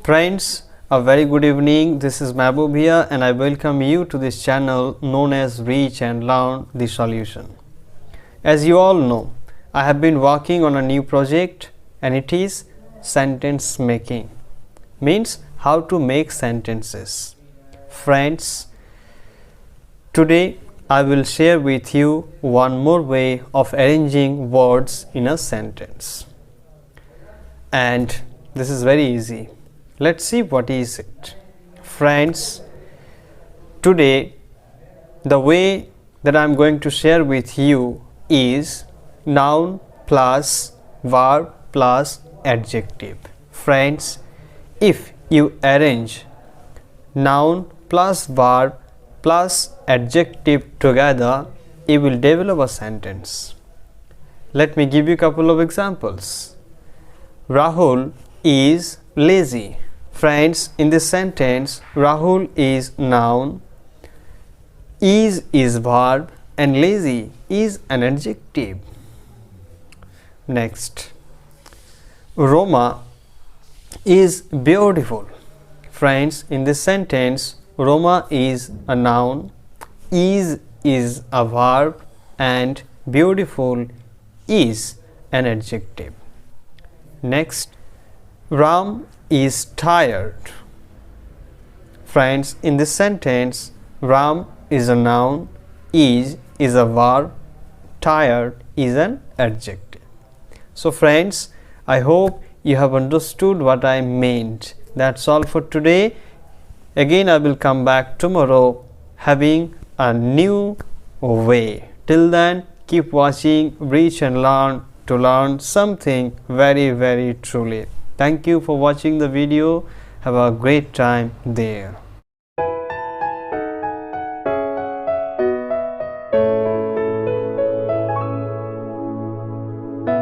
Friends, a very good evening. This is Mahbub here and I welcome you to this channel known as Reach and Learn the Solution. As you all know, I have been working on a new project and it is sentence making. Means how to make sentences. Friends, today I will share with you one more way of arranging words in a sentence. And this is very easy. Let's see what is it. Friends, today the way that I am going to share with you is noun plus verb plus adjective. Friends, if you arrange noun plus verb plus adjective together, you will develop a sentence. Let me give you a couple of examples. Rahul is lazy. Friends, in this sentence, Rahul is noun, is verb and lazy is an adjective. Next, Roma is beautiful. Friends, in this sentence, Roma is a noun, is a verb and beautiful is an adjective. Next, Ram is tired. Friends, in this sentence, Ram is a noun, is a verb, tired is an adjective. So friends, I hope you have understood what I meant. That's all for today. Again, I will come back tomorrow having a new way. Till then, keep watching Reach and Learn to learn something very truly. Thank you for watching the video. Have a great time there.